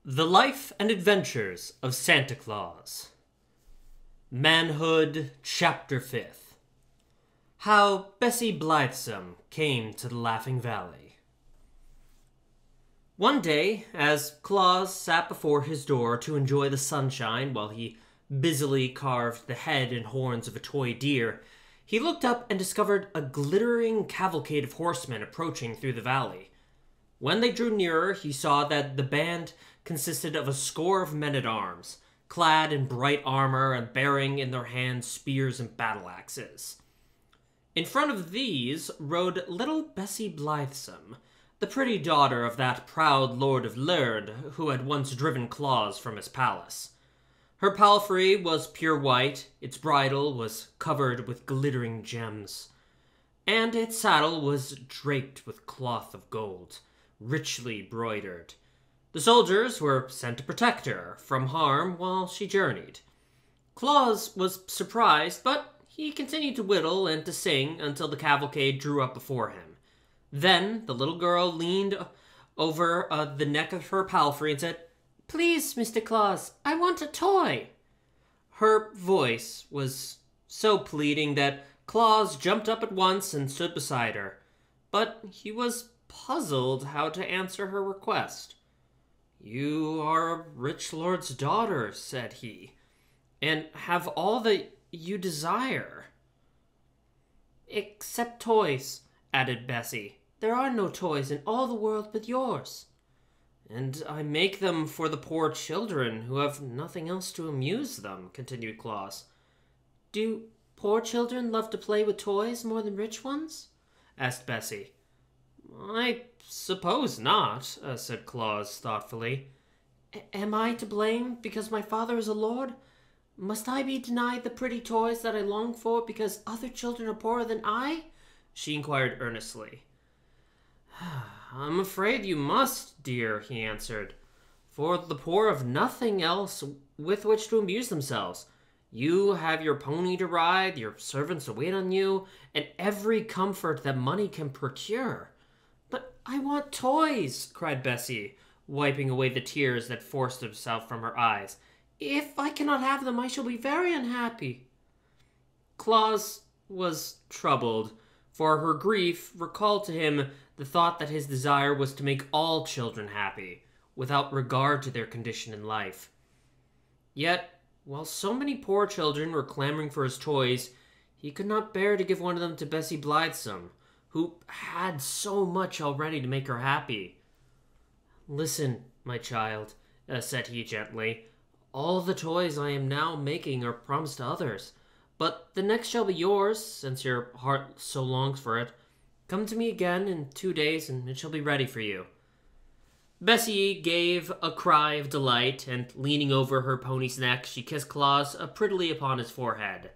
The Life and Adventures of Santa Claus. Manhood, Chapter 5th. How Bessie Blithesome Came to the Laughing Valley. One day, as Claus sat before his door to enjoy the sunshine while he busily carved the head and horns of a toy deer, he looked up and discovered a glittering cavalcade of horsemen approaching through the valley. When they drew nearer, he saw that the band consisted of a score of men-at-arms, clad in bright armor and bearing in their hands spears and battle-axes. In front of these rode little Bessie Blithesome, the pretty daughter of that proud Lord of Lerd who had once driven Claus from his palace. Her palfrey was pure white, its bridle was covered with glittering gems, and its saddle was draped with cloth of gold, richly broidered. The soldiers were sent to protect her from harm while she journeyed. Claus was surprised, but he continued to whittle and to sing until the cavalcade drew up before him. Then the little girl leaned over the neck of her palfrey and said, "Please, Mr. Claus, I want a toy." Her voice was so pleading that Claus jumped up at once and stood beside her, but he was puzzled how to answer her request. "You are a rich lord's daughter," said he, "and have all that you desire." "Except toys," added Bessie. "There are no toys in all the world but yours." "And I make them for the poor children who have nothing else to amuse them," continued Claus. "Do poor children love to play with toys more than rich ones?" asked Bessie. "I suppose not," said Claus thoughtfully. "Am I to blame because my father is a lord? Must I be denied the pretty toys that I long for because other children are poorer than I?" she inquired earnestly. "I'm afraid you must, dear," he answered, "for the poor have nothing else with which to amuse themselves. You have your pony to ride, your servants to wait on you, and every comfort that money can procure." "But I want toys," cried Bessie, wiping away the tears that forced themselves from her eyes. "If I cannot have them, I shall be very unhappy." Claus was troubled, for her grief recalled to him the thought that his desire was to make all children happy, without regard to their condition in life. Yet, while so many poor children were clamoring for his toys, he could not bear to give one of them to Bessie Blithesome, who had so much already to make her happy. "Listen, my child," said he gently. "All the toys I am now making are promised to others, but the next shall be yours, since your heart so longs for it. Come to me again in 2 days, and it shall be ready for you." Bessie gave a cry of delight, and leaning over her pony's neck, she kissed Claus prettily upon his forehead.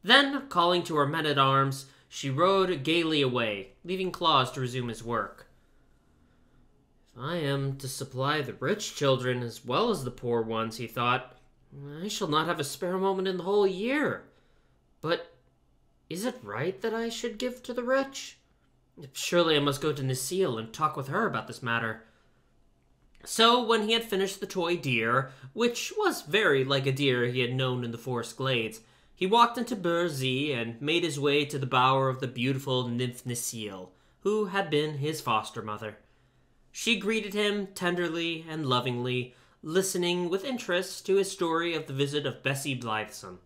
Then, calling to her men-at-arms, she rode gaily away, leaving Claus to resume his work. "If I am to supply the rich children as well as the poor ones," he thought, "I shall not have a spare moment in the whole year. But is it right that I should give to the rich? Surely I must go to Necile and talk with her about this matter." So, when he had finished the toy deer, which was very like a deer he had known in the forest glades, he walked into Berzy and made his way to the bower of the beautiful nymph Necile, who had been his foster mother. She greeted him tenderly and lovingly, listening with interest to his story of the visit of Bessie Blithesome.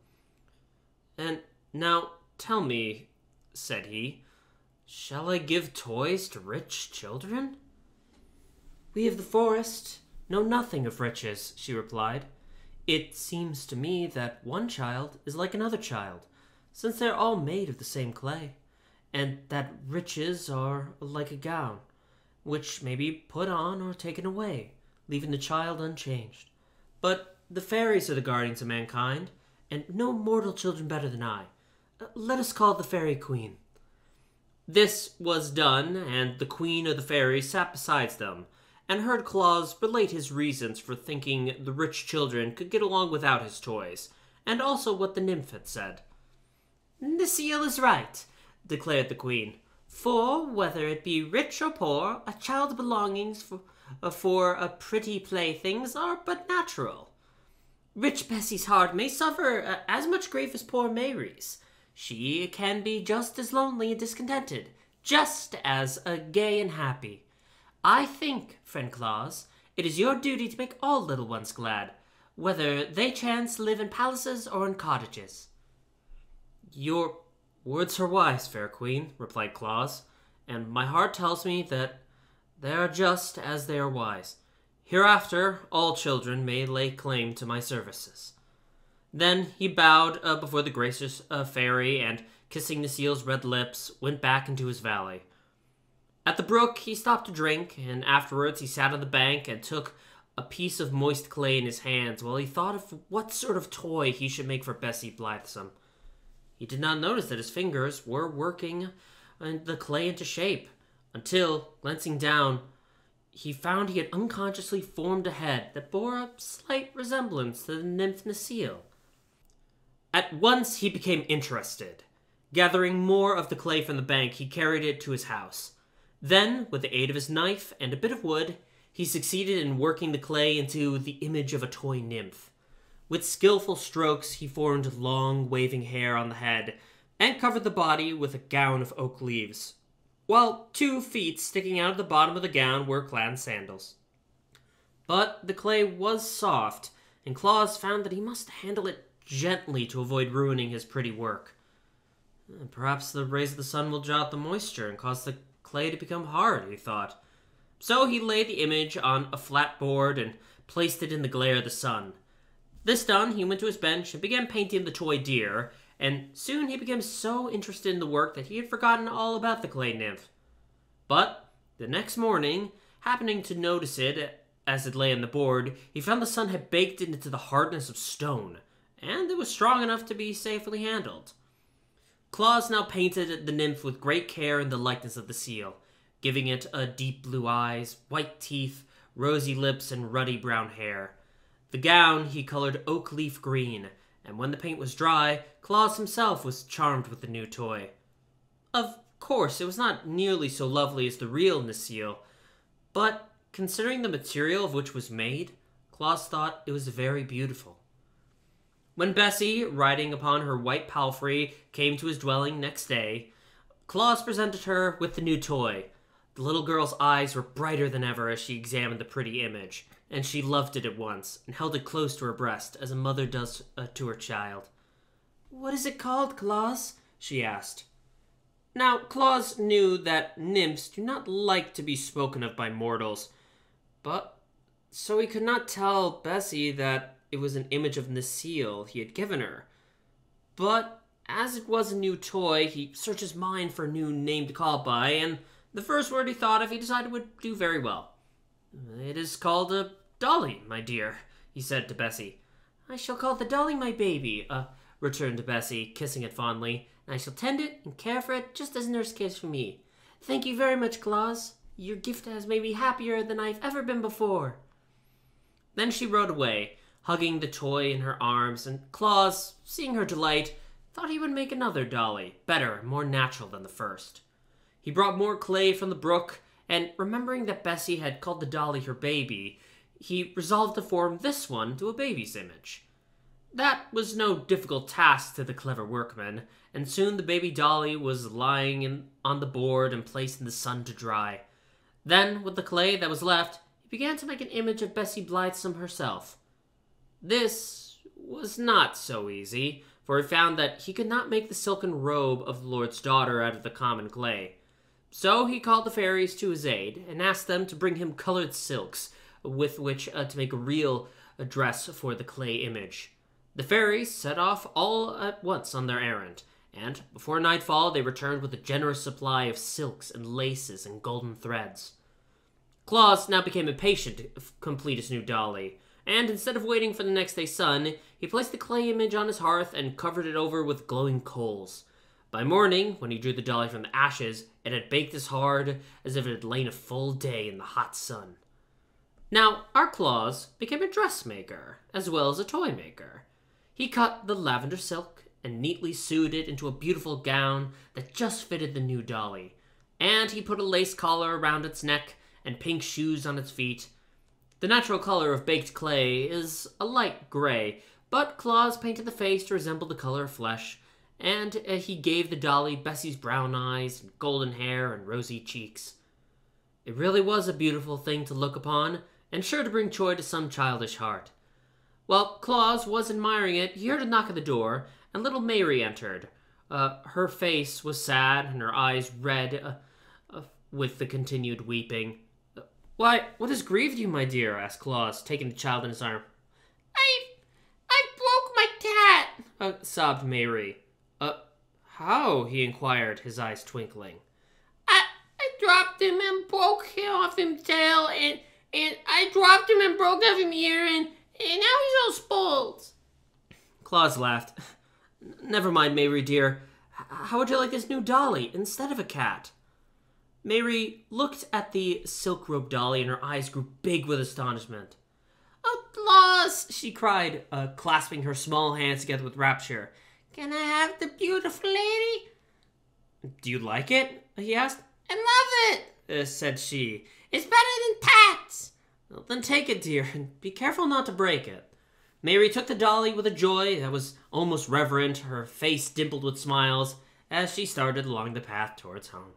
"And now tell me," said he, "shall I give toys to rich children?" "We of the forest know nothing of riches," she replied. "It seems to me that one child is like another child, since they are all made of the same clay, and that riches are like a gown, which may be put on or taken away, leaving the child unchanged. But the fairies are the guardians of mankind, and no mortal children better than I. Let us call the fairy queen." This was done, and the queen of the fairies sat beside them, and heard Claus relate his reasons for thinking the rich children could get along without his toys, and also what the nymph had said. "Necile is right," declared the queen, "for, whether it be rich or poor, a child's belongings for pretty playthings are but natural. Rich Bessie's heart may suffer as much grief as poor Mary's. She can be just as lonely and discontented, just as gay and happy. I think, friend Claus, it is your duty to make all little ones glad, whether they chance to live in palaces or in cottages." "Your words are wise, fair queen," replied Claus, "and my heart tells me that they are just as they are wise. Hereafter, all children may lay claim to my services." Then he bowed before the gracious fairy, and, kissing Necile's red lips, went back into his valley. At the brook, he stopped to drink, and afterwards he sat on the bank and took a piece of moist clay in his hands while he thought of what sort of toy he should make for Bessie Blithesome. He did not notice that his fingers were working the clay into shape, until, glancing down, he found he had unconsciously formed a head that bore a slight resemblance to the nymph Necile. At once he became interested. Gathering more of the clay from the bank, he carried it to his house. Then, with the aid of his knife and a bit of wood, he succeeded in working the clay into the image of a toy nymph. With skillful strokes, he formed long, waving hair on the head, and covered the body with a gown of oak leaves, while 2 feet sticking out of the bottom of the gown were clad in sandals. But the clay was soft, and Claus found that he must handle it gently to avoid ruining his pretty work. Perhaps the rays of the sun will draw out the moisture and cause the clay to become hard, he thought. So he laid the image on a flat board and placed it in the glare of the sun. This done, he went to his bench and began painting the toy deer, and soon he became so interested in the work that he had forgotten all about the clay nymph. But the next morning, happening to notice it as it lay on the board, he found the sun had baked it into the hardness of stone, and it was strong enough to be safely handled. Claus now painted the nymph with great care in the likeness of the seal, giving it deep blue eyes, white teeth, rosy lips, and ruddy brown hair. The gown he colored oak leaf green, and when the paint was dry, Claus himself was charmed with the new toy. Of course, it was not nearly so lovely as the real Necile, but considering the material of which it was made, Claus thought it was very beautiful. When Bessie, riding upon her white palfrey, came to his dwelling next day, Claus presented her with the new toy. The little girl's eyes were brighter than ever as she examined the pretty image, and she loved it at once, and held it close to her breast, as a mother does to her child. "What is it called, Claus?" she asked. Now, Claus knew that nymphs do not like to be spoken of by mortals, but so he could not tell Bessie that it was an image of Necile he had given her. But as it was a new toy, he searched his mind for a new name to call it by, and the first word he thought of he decided would do very well. "It is called a dolly, my dear," he said to Bessie. "I shall call the dolly my baby," returned Bessie, kissing it fondly, "and I shall tend it and care for it just as nurse cares for me. Thank you very much, Claus. Your gift has made me happier than I've ever been before." Then she rode away, hugging the toy in her arms, and Claus, seeing her delight, thought he would make another dolly, better and more natural than the first. He brought more clay from the brook, and remembering that Bessie had called the dolly her baby, he resolved to form this one to a baby's image. That was no difficult task to the clever workman, and soon the baby dolly was lying on the board and placed in the sun to dry. Then, with the clay that was left, he began to make an image of Bessie Blithesome herself. This was not so easy, for he found that he could not make the silken robe of the Lord's daughter out of the common clay. So he called the fairies to his aid, and asked them to bring him colored silks, with which to make a real dress for the clay image. The fairies set off all at once on their errand, and before nightfall they returned with a generous supply of silks and laces and golden threads. Claus now became impatient to complete his new dolly, and instead of waiting for the next day's sun, he placed the clay image on his hearth and covered it over with glowing coals. By morning, when he drew the dolly from the ashes, it had baked as hard as if it had lain a full day in the hot sun. Now, our Claus became a dressmaker, as well as a toy maker. He cut the lavender silk and neatly sewed it into a beautiful gown that just fitted the new dolly, and he put a lace collar around its neck and pink shoes on its feet. The natural color of baked clay is a light gray, but Claus painted the face to resemble the color of flesh, and he gave the dolly Bessie's brown eyes, and golden hair, and rosy cheeks. It really was a beautiful thing to look upon, and sure to bring joy to some childish heart. While Claus was admiring it, he heard a knock at the door, and little Mary entered. Her face was sad, and her eyes red with the continued weeping. "Why, what has grieved you, my dear?" asked Claus, taking the child in his arm. I broke my cat," sobbed Mary. How?" he inquired, his eyes twinkling. I dropped him and broke him off him tail, and I dropped him and broke off him ear, and now he's all spoiled." Claus laughed. "Never mind, Mary dear. How would you like this new dolly instead of a cat?" Mary looked at the silk-robed dolly, and her eyes grew big with astonishment. "Oh, Claus!" she cried, clasping her small hands together with rapture. "Can I have the beautiful lady?" "Do you like it?" he asked. "I love it," said she. "It's better than tats." "Well, then take it, dear, and be careful not to break it." Mary took the dolly with a joy that was almost reverent, her face dimpled with smiles, as she started along the path towards home.